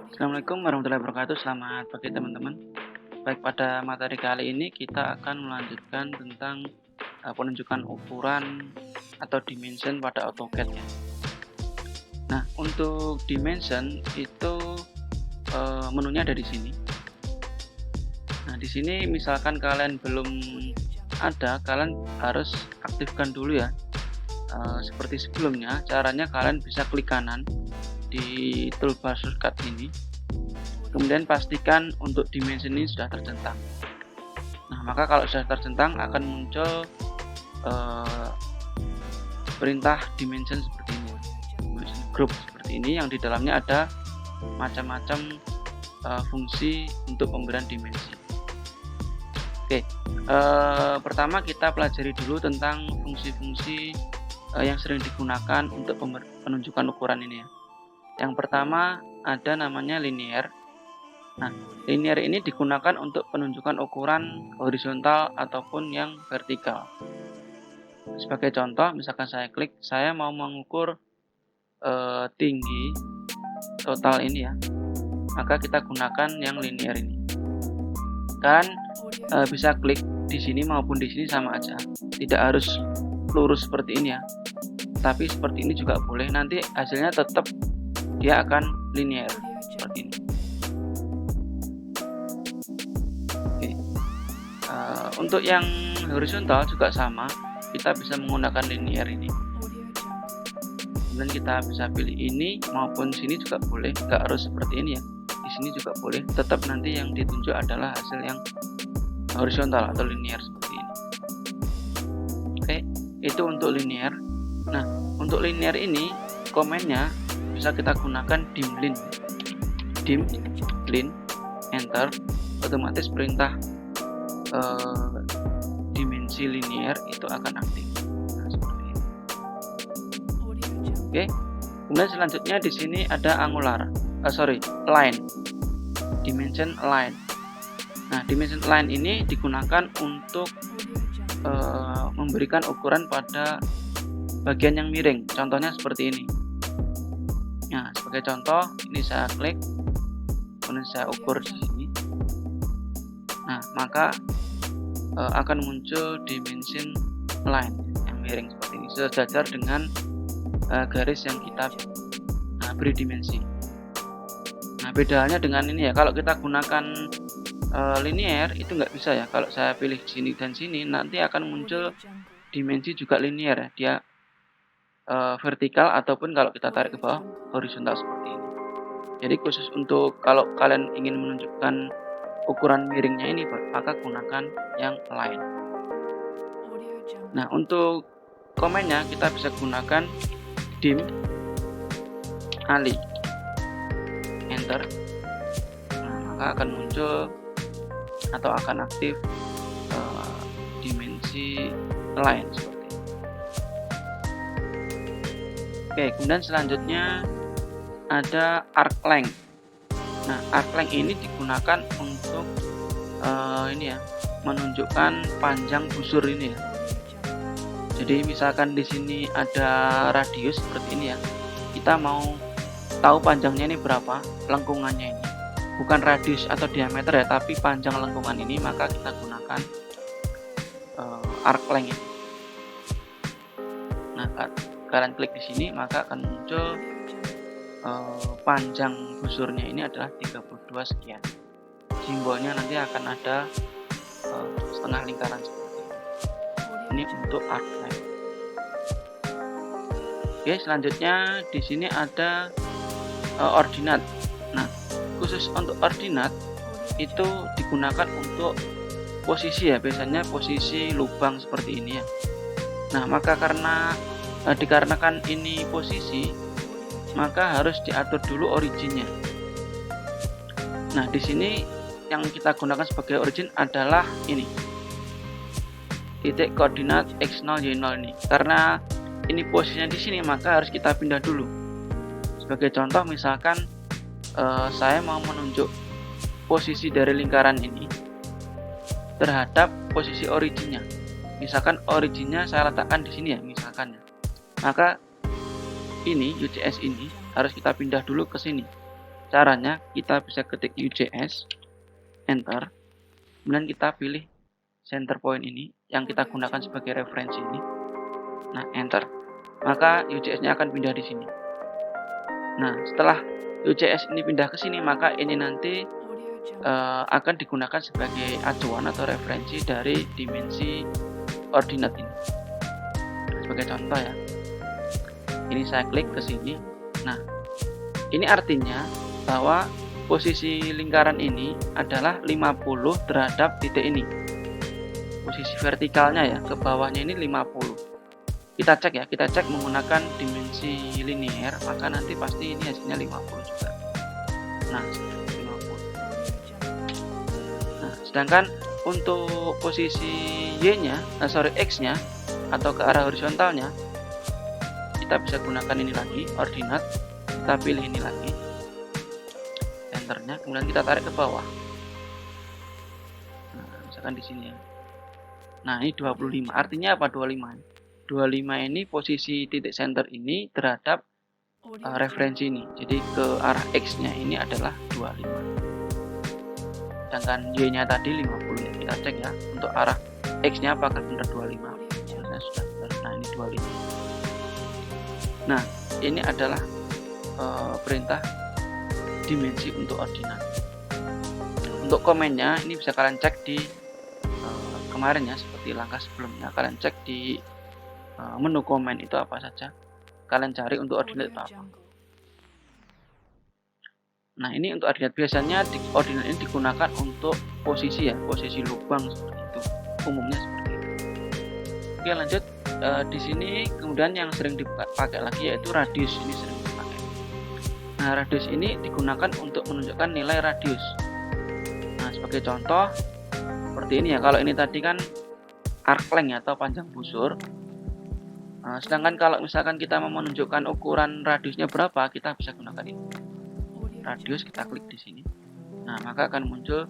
Assalamualaikum warahmatullahi wabarakatuh. Selamat pagi teman-teman. Baik, pada materi kali ini kita akan melanjutkan tentang penunjukan ukuran atau dimension pada AutoCAD ya. Nah, untuk dimension itu menunya ada di sini. Nah, di sini misalkan kalian belum ada, kalian harus aktifkan dulu ya. Seperti sebelumnya, caranya kalian bisa klik kanan di toolbar shortcut ini. Kemudian pastikan untuk dimension ini sudah tercentang. Nah, maka kalau sudah tercentang akan muncul perintah dimension seperti ini, dimension group seperti ini, yang di dalamnya ada macam-macam fungsi untuk pemberian dimensi. Oke, pertama kita pelajari dulu tentang fungsi-fungsi yang sering digunakan untuk penunjukan ukuran ini ya. Yang pertama ada namanya linear. Nah, linear ini digunakan untuk penunjukan ukuran horizontal ataupun yang vertikal. Sebagai contoh, misalkan saya klik, saya mau mengukur tinggi total ini ya, maka kita gunakan yang linear ini. Kalian bisa klik di sini maupun di sini sama aja, tidak harus lurus seperti ini ya, tapi seperti ini juga boleh. Nanti hasilnya tetap dia akan linear seperti ini. Untuk yang horizontal juga sama, kita bisa menggunakan linear ini. Kemudian kita bisa pilih ini maupun sini juga boleh, nggak harus seperti ini ya. Di sini juga boleh, tetap nanti yang ditunjuk adalah hasil yang horizontal atau linear seperti ini. Oke, itu untuk linear. Nah, untuk linear ini komennya bisa kita gunakan dimlin, enter, otomatis perintah dimensi linear itu akan aktif. Nah, seperti ini. Oke. Kemudian selanjutnya di sini ada line. Dimension line. Nah, dimension line ini digunakan untuk memberikan ukuran pada bagian yang miring. Contohnya seperti ini. Nah, sebagai contoh, ini saya klik, kemudian saya ukur di sini. Nah, maka akan muncul dimension line yang miring seperti ini, sejajar dengan garis yang kita beri dimensi. Nah, bedanya dengan ini ya, kalau kita gunakan linear itu nggak bisa ya. Kalau saya pilih sini dan sini, nanti akan muncul dimensi juga linear ya, dia vertikal ataupun kalau kita tarik ke bawah horizontal seperti ini. Jadi khusus untuk kalau kalian ingin menunjukkan ukuran miringnya ini, maka gunakan yang line. Nah, untuk komennya kita bisa gunakan dim ali, enter. Nah, maka akan muncul atau akan aktif dimensi line seperti ini. Oke, kemudian selanjutnya ada arc length. Nah, arc length ini digunakan untuk ini ya, menunjukkan panjang busur ini ya. Jadi misalkan di sini ada radius seperti ini ya, kita mau tahu panjangnya ini berapa, lengkungannya ini, bukan radius atau diameter ya, tapi panjang lengkungan ini, maka kita gunakan arc length ini. Nah, kalian klik di sini, maka akan muncul panjang busurnya ini adalah 32 sekian. Simbolnya nanti akan ada setengah lingkaran seperti ini. Ini untuk arc length. Oke, selanjutnya di sini ada ordinat. Nah, khusus untuk ordinat itu digunakan untuk posisi ya, biasanya posisi lubang seperti ini ya. Nah, maka dikarenakan ini posisi, maka harus diatur dulu originnya. Nah, di sini yang kita gunakan sebagai origin adalah ini, titik koordinat x0 y0 ini. Karena ini posisinya di sini, maka harus kita pindah dulu. Sebagai contoh, misalkan saya mau menunjuk posisi dari lingkaran ini terhadap posisi originnya. Misalkan originnya saya letakkan di sini ya, misalkan ya. Maka ini UCS ini harus kita pindah dulu ke sini. Caranya kita bisa ketik UJS, enter, kemudian kita pilih center point ini yang kita gunakan sebagai referensi ini. Nah, enter. Maka UJS-nya akan pindah di sini. Nah, setelah UJS ini pindah ke sini, maka ini nanti akan digunakan sebagai acuan atau referensi dari dimensi ordinat ini. Sebagai contoh ya. Ini saya klik ke sini. Nah, ini artinya bahwa posisi lingkaran ini adalah 50 terhadap titik ini. Posisi vertikalnya ya, ke bawahnya ini 50. Kita cek ya, kita cek menggunakan dimensi linier, maka nanti pasti ini hasilnya 50 juga. Nah, 50. Nah, sedangkan untuk posisi Y-nya, X-nya atau ke arah horizontalnya, kita bisa gunakan ini lagi, ordinat. Kita pilih ini lagi, enternya, kemudian kita tarik ke bawah. Nah, misalkan di sini ya. Nah, ini 25. Artinya apa 25? 25 ini posisi titik center ini terhadap referensi ini. Jadi ke arah X-nya ini adalah 25. Sedangkan Y-nya tadi 50 ya. Kita cek ya, untuk arah X-nya apakah benar 25? Nah, sudah benar. Nah, ini 25. Nah, ini adalah perintah dimensi untuk ordinat. Untuk komennya ini bisa kalian cek di kemarin ya, seperti langkah sebelumnya. Kalian cek di menu komen itu apa saja. Kalian cari untuk ordinat itu apa. Nah, ini untuk ordinat. Biasanya ordinat ini digunakan untuk posisi ya, posisi lubang seperti itu. Umumnya seperti itu. Oke, lanjut. Di sini kemudian yang sering dipakai lagi yaitu radius. Ini sering dipakai. Nah, radius ini digunakan untuk menunjukkan nilai radius. Nah, sebagai contoh seperti ini ya. Kalau ini tadi kan arc length atau panjang busur. Nah, sedangkan kalau misalkan kita mau menunjukkan ukuran radiusnya berapa, kita bisa gunakan ini. Radius, kita klik di sini. Nah, maka akan muncul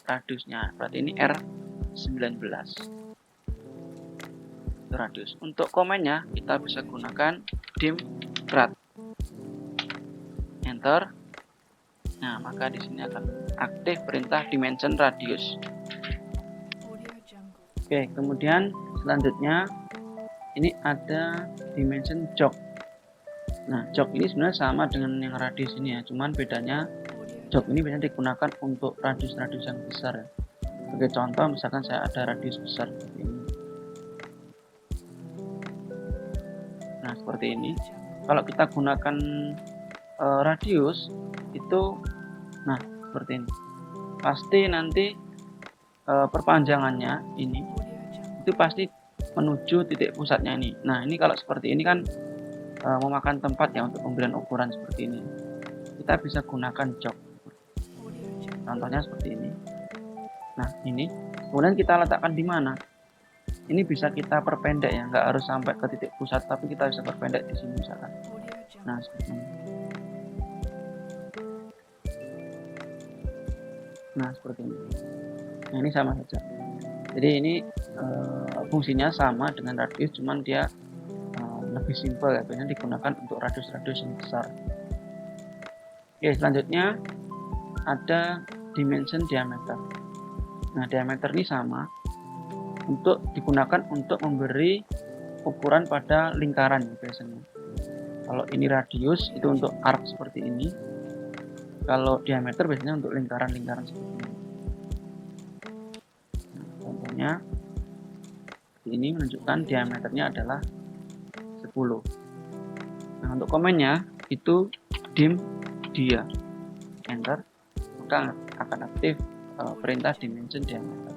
radiusnya. Berarti ini R19. Itu radius. Untuk komennya kita bisa gunakan dim grad. Enter. Nah, maka di sini akan aktif perintah dimension radius. Oke, kemudian selanjutnya ini ada dimension jog. Nah, jog ini sebenarnya sama dengan yang radius ini ya, cuman bedanya jog ini biasanya digunakan untuk radius-radius yang besar ya. Sebagai contoh, misalkan saya ada radius besar seperti ini. Nah, seperti ini. Kalau kita gunakan radius itu, nah seperti ini. Pasti nanti perpanjangannya ini itu pasti menuju titik pusatnya ini. Nah, ini kalau seperti ini kan memakan tempat ya untuk pemberian ukuran seperti ini. Kita bisa gunakan jog. Contohnya seperti ini. Nah, ini kemudian kita letakkan di mana? Ini bisa kita perpendek ya, nggak harus sampai ke titik pusat, tapi kita bisa perpendek di sini misalkan. Nah, seperti ini. Nah, seperti ini. Nah, ini sama saja. Jadi ini fungsinya sama dengan radius, cuman dia lebih simpel ya, biasanya digunakan untuk radius-radius yang besar. Oke, selanjutnya ada dimension diameter. Nah, diameter ini sama untuk digunakan untuk memberi ukuran pada lingkaran ya, biasanya. Kalau ini radius itu untuk arc seperti ini. Kalau diameter biasanya untuk lingkaran-lingkaran seperti ini. Nah, contohnya ini menunjukkan diameternya adalah 10. Nah, untuk komennya itu dim dia, enter, maka akan aktif perintah dimension diameter.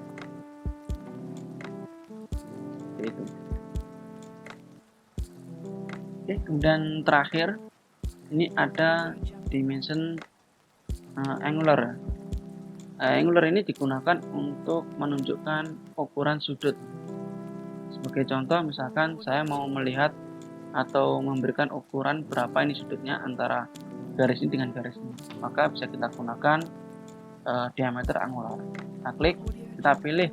Seperti itu. Oke, kemudian terakhir ini ada dimension angular. Angular ini digunakan untuk menunjukkan ukuran sudut. Sebagai contoh, misalkan saya mau melihat atau memberikan ukuran berapa ini sudutnya antara garis ini dengan garis ini, maka bisa kita gunakan diameter angular. Kita klik, kita pilih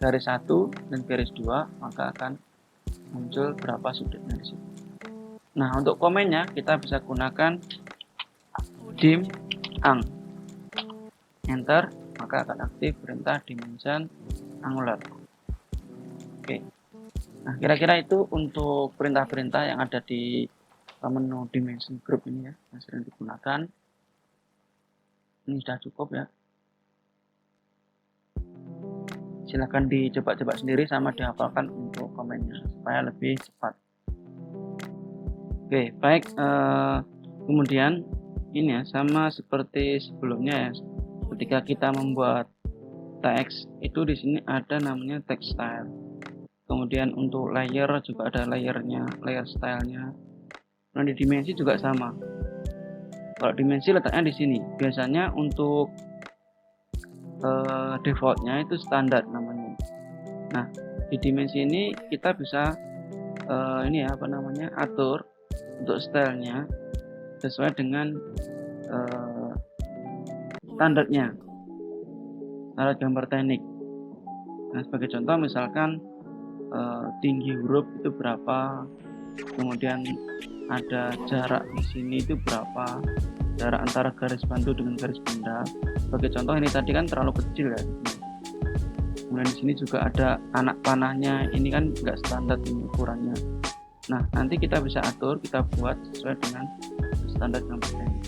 garis 1 dan garis 2, maka akan muncul berapa sudutnya di sini. Nah, untuk komennya kita bisa gunakan dim ang. Enter, maka akan aktif perintah dimension angular. Oke. Nah, kira-kira itu untuk perintah-perintah yang ada di menu dimension group ini ya, yang sering digunakan. Ini sudah cukup ya. Silahkan dicoba-coba sendiri sama dihafalkan untuk komennya supaya lebih cepat. Oke, baik. Kemudian ini ya, sama seperti sebelumnya ya. Ketika kita membuat teks, itu di sini ada namanya text style. Kemudian untuk layer juga ada layernya, layer stylenya. Nah, di dimensi juga sama. Kalau dimensi letaknya di sini. Biasanya untuk defaultnya itu standar namanya. Nah, di dimensi ini kita bisa ini ya, atur untuk stylenya sesuai dengan standarnya, standar gambar teknik. Nah, sebagai contoh misalkan tinggi huruf itu berapa, kemudian ada jarak di sini itu berapa, jarak antara garis bantu dengan garis benda. Sebagai contoh ini tadi kan terlalu kecil ya. Kemudian di sini juga ada anak panahnya, ini kan nggak standar ini ukurannya. Nah, nanti kita bisa atur, kita buat sesuai dengan standar gambar teknik.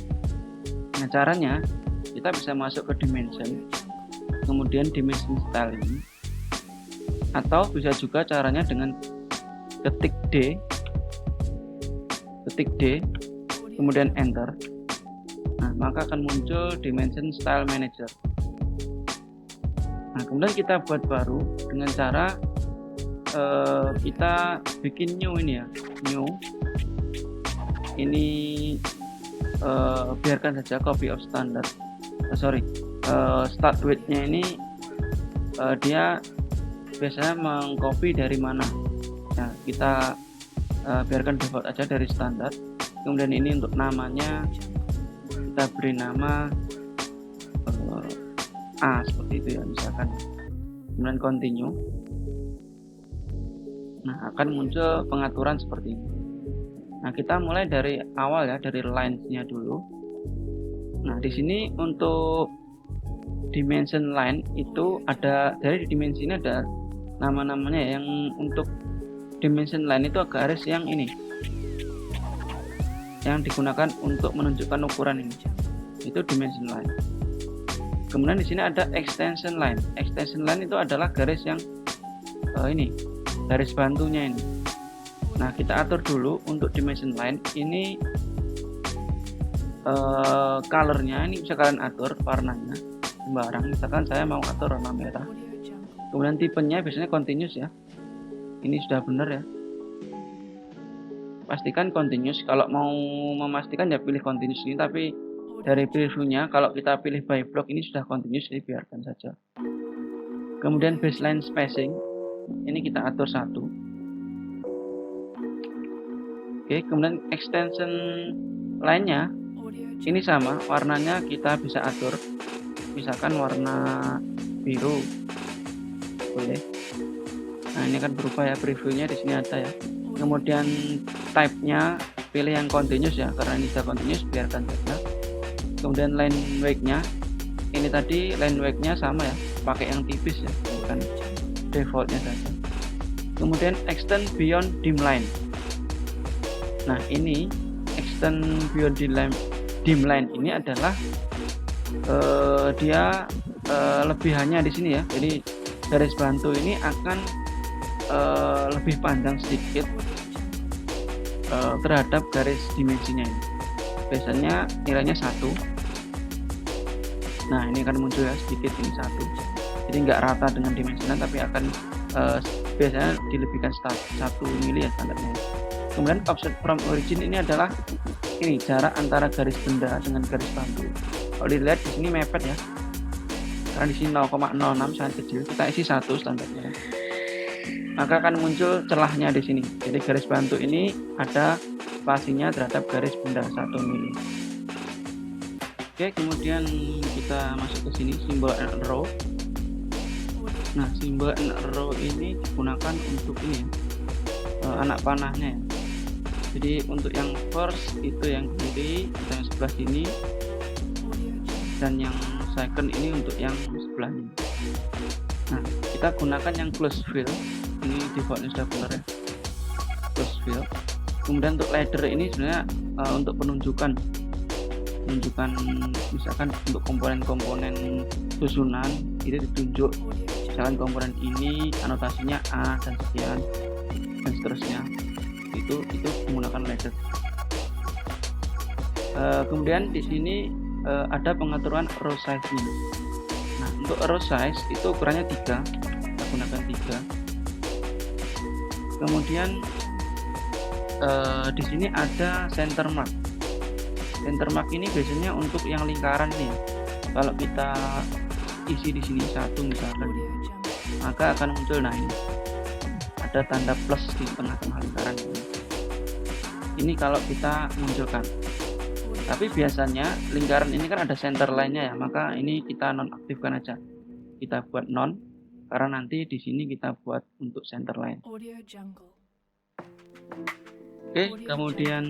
Nah, caranya kita bisa masuk ke dimension, kemudian dimension styling, atau bisa juga caranya dengan ketik D, kemudian enter. Nah, maka akan muncul dimension style manager. Nah, kemudian kita buat baru dengan cara kita bikin new ini ya, new. Ini biarkan saja copy of standard. Start with-nya ini dia biasanya mengcopy dari mana. Nah, kita biarkan default aja dari standar. Kemudian ini untuk namanya kita beri nama A seperti itu ya, misalkan. Kemudian continue. Nah, akan muncul pengaturan seperti ini. Nah, kita mulai dari awal ya, dari lines-nya dulu. Nah, di sini untuk dimension line itu ada, dari dimensi ini ada nama-namanya. Yang untuk dimension line itu garis yang ini, yang digunakan untuk menunjukkan ukuran ini, itu dimension line. Kemudian di sini ada extension line. Extension line itu adalah garis yang ini, garis bantunya ini. Nah, kita atur dulu untuk dimension line ini colornya ini bisa kalian atur warnanya sembarang. Misalkan saya mau atur warna merah. Kemudian tipenya biasanya continuous ya. Ini sudah benar ya. Pastikan continuous. Kalau mau memastikan ya pilih continuous ini, tapi dari previewnya kalau kita pilih by block ini sudah continuous, jadi biarkan saja. Kemudian baseline spacing ini kita atur 1. Oke, kemudian extension lainnya ini sama, warnanya kita bisa atur. Misalkan warna biru. Boleh. Nah, ini kan berubah ya, previewnya di sini ada ya. Kemudian type-nya pilih yang continuous ya, karena ini sudah continuous, biarkan saja. Kemudian line weight-nya ini tadi line weight-nya sama ya, pakai yang tipis ya, bukan default-nya saja. Kemudian extend beyond dim line. Nah, ini extend beyond dim line ini adalah dia lebihannya di sini ya. Jadi garis bantu ini akan lebih panjang sedikit terhadap garis dimensinya ini. Biasanya nilainya 1. Nah, ini akan muncul ya sedikit ini 1. Jadi nggak rata dengan dimensinya, tapi akan biasanya dilebihkan 1 mili ya standarnya. Kemudian offset from origin ini adalah ini jarak antara garis benda dengan garis bantu. Kalau dilihat di sini mepet ya. Karena di sini 0,06 sangat kecil, kita isi 1 standarnya. Maka akan muncul celahnya di sini. Jadi garis bantu ini ada spasinya terhadap garis benda 1 mili. Oke, kemudian kita masuk ke sini simbol and row. Nah, simbol and row ini digunakan untuk ini ya, anak panahnya ya. Jadi untuk yang first itu yang kiri, yang sebelah sini dan yang second ini untuk yang sebelahnya. Nah, kita gunakan yang close fill, ini defaultnya sudah benar ya, close fill. Kemudian untuk ladder ini sebenarnya untuk penunjukan misalkan untuk komponen-komponen susunan itu ditunjuk, misalkan komponen ini anotasinya A dan sekian dan seterusnya, itu menggunakan ladder. Kemudian di sini ada pengaturan row size-nya. Nah, untuk row size itu ukurannya 3, kita gunakan 3. Kemudian di sini ada center mark. Center mark ini biasanya untuk yang lingkaran nih. Kalau kita isi di sini 1 misalkan, maka akan muncul, nah ini ada tanda plus di tengah-tengah lingkaran ini. Ini kalau kita munculkan. Tapi biasanya lingkaran ini kan ada center line-nya ya, maka ini kita nonaktifkan aja. Kita buat non, karena nanti di sini kita buat untuk center line. Oke, kemudian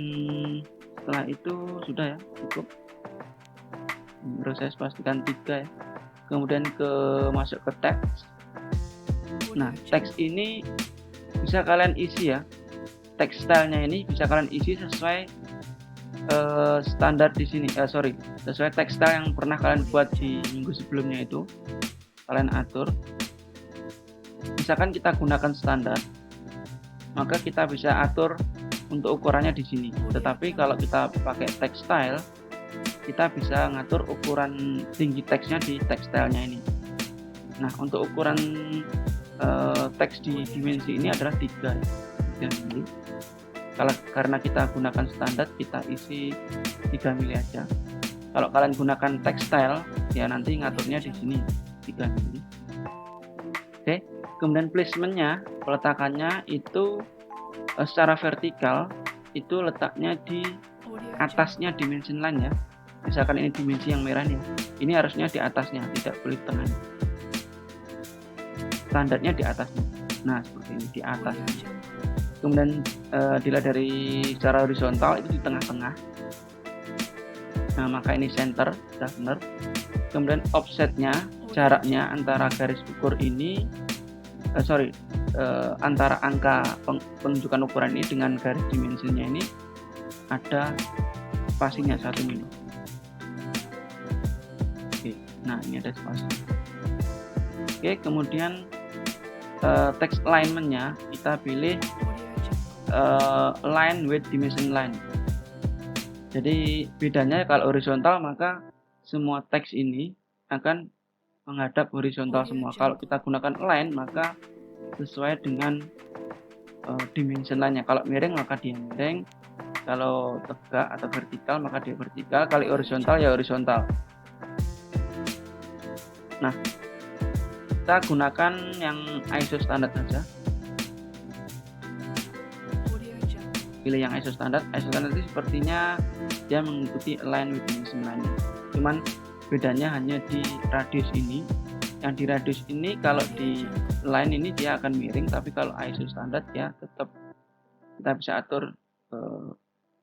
setelah itu sudah ya, cukup. Proses pastikan 3 ya. Kemudian masuk ke teks. Nah, teks ini bisa kalian isi ya. Teks stylenya ini bisa kalian isi sesuai standar di sini. Sesuai teks style yang pernah kalian buat di minggu sebelumnya itu. Kalian atur. Misalkan kita gunakan standar, maka kita bisa atur untuk ukurannya di sini. Tetapi kalau kita pakai teks style, kita bisa ngatur ukuran tinggi teksnya di teks stylenya ini. Nah, untuk ukuran teks di dimensi ini adalah 3 mili. Karena kita gunakan standar, kita isi 3 mili aja. Kalau kalian gunakan teks style, ya nanti ngaturnya di sini 3 mili. Oke, kemudian placementnya, peletakannya itu secara vertikal itu letaknya di atasnya dimension line ya. Misalkan ini dimensi yang merah nih, ini harusnya di atasnya, tidak boleh di tengah. Standarnya di atasnya. Nah, seperti ini di atas. Kemudian dilihat dari secara horizontal itu di tengah-tengah. Nah, maka ini center, sudah benar. Kemudian offsetnya, jaraknya antara garis ukur ini, antara angka penunjukan ukuran ini dengan garis dimensinya ini ada spasinya 1 mili. Oke, nah ini ada spasi. Oke, kemudian text alignment-nya kita pilih line with dimension line. Jadi bedanya kalau horizontal maka semua teks ini akan menghadap horizontal semua. Kalau kita gunakan line maka sesuai dengan dimension line-nya. Kalau miring maka dia miring, kalau tegak atau vertikal maka dia vertikal, kalau horizontal ya horizontal. Nah, kita gunakan yang ISO standar saja. Pilih yang ISO standar. ISO standar itu sepertinya dia mengikuti align with dimension line. Cuman bedanya hanya di radius ini. Yang di radius ini kalau di line ini dia akan miring, tapi kalau ISO standar ya tetap kita bisa atur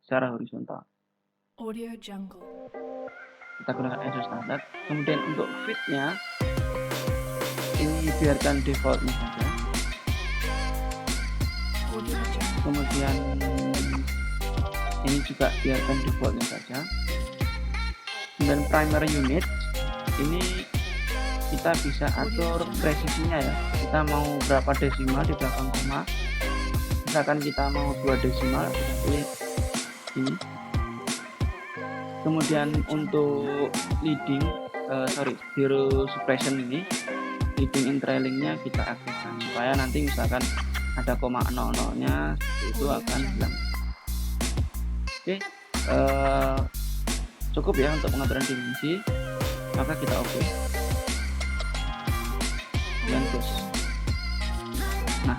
secara horizontal. Kita gunakan ISO standar. Kemudian untuk fitnya ini biarkan defaultnya saja. Kemudian ini juga biarkan defaultnya saja. Kemudian primary unit ini kita bisa atur presisinya ya. Kita mau berapa desimal di belakang koma. Misalkan kita mau 2 desimal, kita pilih ini. Kemudian untuk leading zero suppression ini, leading and trailingnya kita aktifkan supaya nanti misalkan ada koma 00-nya itu akan hilang. Oke, cukup ya untuk pengaturan dimensi, maka kita oke. Dan terus. Nah,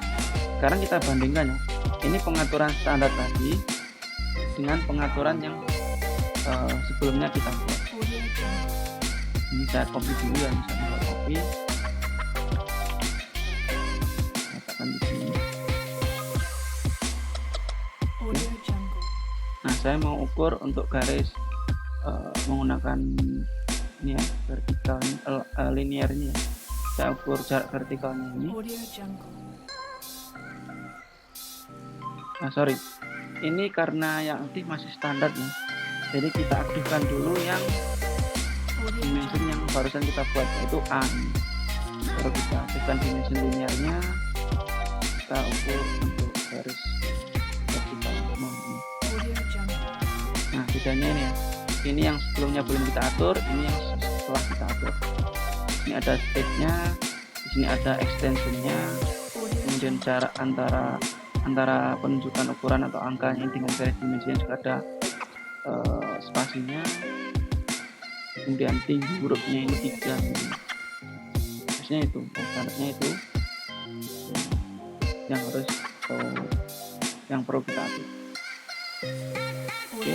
sekarang kita bandingkan ya. Ini pengaturan standar tadi dengan pengaturan yang sebelumnya kita buat. Ini saya copy dulu ya, misalnya copy. Katakan di sini. Nah, saya mau ukur untuk garis menggunakan ini ya, vertikalnya, linearnya ya. Saya ukur jarak vertikalnya ini. Nah sorry, ini karena yang aktif masih standar ya, jadi kita aktifkan dulu yang dimension yang barusan kita buat, yaitu A. Baru kita aktifkan dimension linearnya, kita ukur untuk garis vertikal. Nah bedanya ini ya, ini yang sebelumnya belum kita atur, ini yang setelah kita atur. Ini ada state-nya, di sini ada extension-nya, kemudian jarak antara penunjukan ukuran atau angkanya dengan garis dimensinya juga ada spasinya, kemudian tinggi hurufnya ini 3. Biasanya itu standarnya itu yang harus yang perlu kita atur. Oke.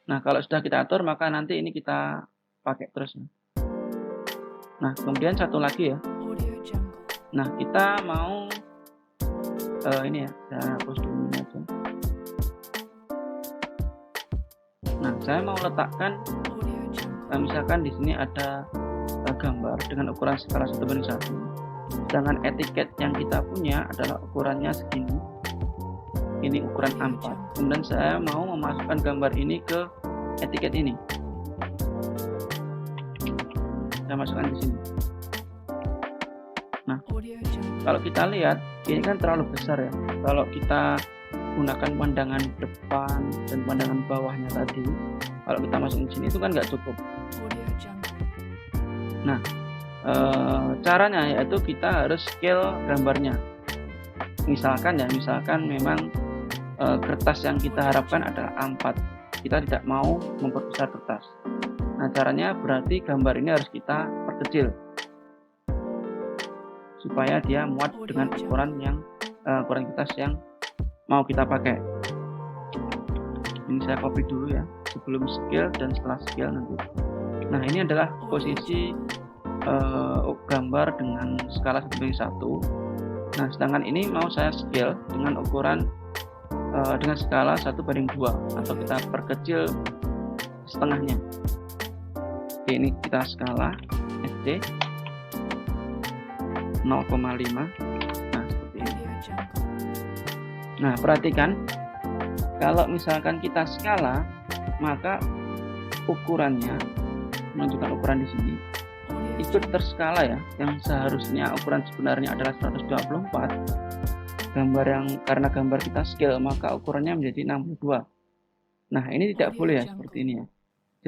Nah kalau sudah kita atur maka nanti ini kita pakai terus. Nah kemudian satu lagi ya, nah kita mau ini ya, saya hapus dulu ini aja. Nah saya mau letakkan misalkan di sini ada gambar dengan ukuran skala 1:1, sedangkan etiket yang kita punya adalah ukurannya segini, ini ukuran A4. Kemudian saya mau memasukkan gambar ini ke etiket ini, saya masukkan di sini. Nah kalau kita lihat ini kan terlalu besar ya, kalau kita gunakan pandangan depan dan pandangan bawahnya tadi, kalau kita masukin sini itu kan nggak cukup. Nah caranya yaitu kita harus scale gambarnya. Misalkan memang kertas yang kita harapkan adalah A4, kita tidak mau memperbesar kertas. Nah caranya berarti gambar ini harus kita perkecil supaya dia muat dengan ukuran kertas yang mau kita pakai. Ini saya copy dulu ya, sebelum scale dan setelah scale nanti. Nah ini adalah posisi gambar dengan skala 1:1. Nah sedangkan ini mau saya scale dengan ukuran dengan skala 1:2 atau kita perkecil setengahnya. Oke, ini kita skala SD 0,5. Nah seperti ini. Nah perhatikan, kalau misalkan kita skala maka ukurannya menunjukkan ukuran di sini ikut terskala ya, yang seharusnya ukuran sebenarnya adalah 124. Karena gambar kita scale maka ukurannya menjadi 62. Nah ini tidak boleh ya, seperti ini ya.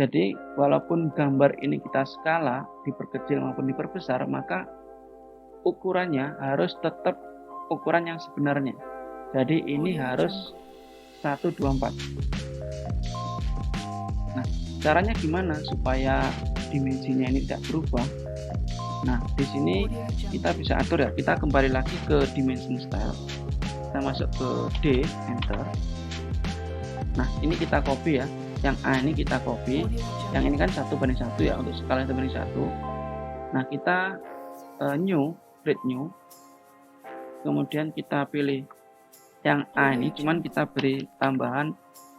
Jadi walaupun gambar ini kita skala, diperkecil maupun diperbesar, maka ukurannya harus tetap ukuran yang sebenarnya. Jadi ini harus 124. Nah caranya gimana supaya dimensinya ini tidak berubah? Nah di sini kita bisa atur ya, kita kembali lagi ke dimension style, kita masuk ke D, enter. Nah ini kita copy ya, yang A ini kita copy, yang ini kan 1:1 ya untuk skala 1:1. Nah kita new, create new, kemudian kita pilih yang A ini, cuman kita beri tambahan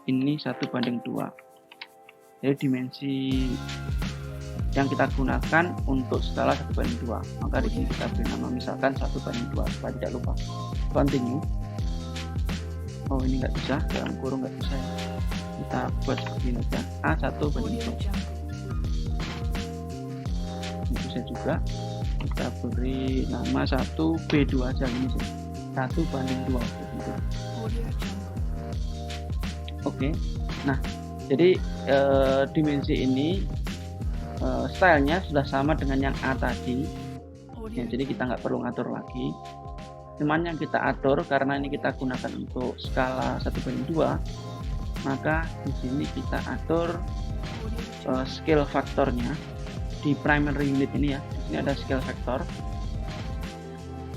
ini 1:2. Jadi dimensi yang kita gunakan untuk skala 1:2, maka di sini kita beri nama misalkan 1:2 supaya tidak lupa. Continue. Oh ini nggak bisa, dalam kurung nggak bisa ya. Kita buat seperti ini aja, A1:2. Ini bisa juga kita beri nama 1:B2 aja, ini sih 1:2 gitu. Oke. Nah jadi dimensi ini stylenya sudah sama dengan yang A tadi ya, jadi kita nggak perlu ngatur lagi. Cuman yang kita atur karena ini kita gunakan untuk skala 1:2, maka di sini kita atur scale faktornya di primary unit ini ya. Di sini ada scale factor.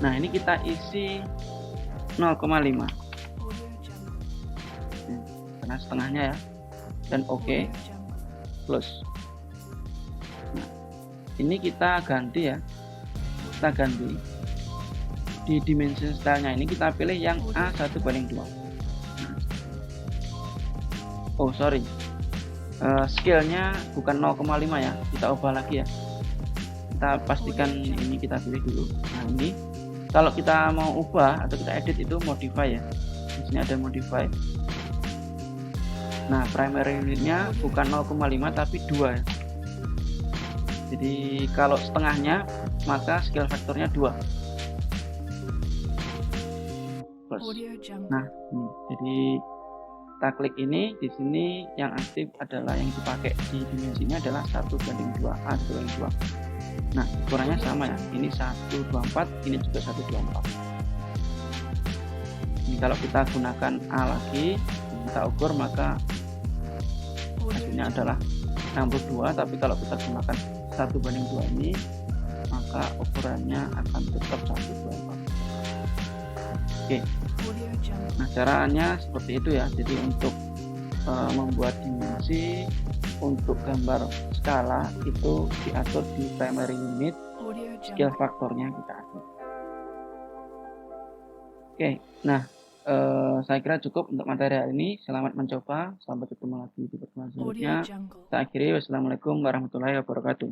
Nah ini kita isi 0,5 karena setengahnya ya, dan oke, plus. Nah ini kita ganti ya, kita ganti di dimension stylenya ini, kita pilih yang A1:2. Oh sorry, scale-nya bukan 0,5 ya, kita ubah lagi ya. Kita pastikan ini kita pilih dulu. Nah ini kalau kita mau ubah atau kita edit itu modify ya. Di sini ada modify. Nah primary unitnya bukan 0,5 tapi 2 ya. Jadi kalau setengahnya maka scale faktornya 2 plus. Nah ini jadi kita klik ini, di sini yang aktif adalah yang dipakai di dimensi ini adalah 1:2 A1:2. Nah ukurannya sama ya, ini 124, ini juga 124. Ini kalau kita gunakan A lagi kita ukur maka hasilnya adalah 62, tapi kalau kita gunakan 1:2 ini maka ukurannya akan tetap 124. Oke. Nah caranya seperti itu ya. Jadi untuk membuat dimensi untuk gambar skala itu diatur di primary unit, scale faktornya kita atur. Oke, nah saya kira cukup untuk materi hari ini. Selamat mencoba, sampai ketemu lagi di pertemuan selanjutnya. Saya akhiri, wassalamualaikum warahmatullahi wabarakatuh.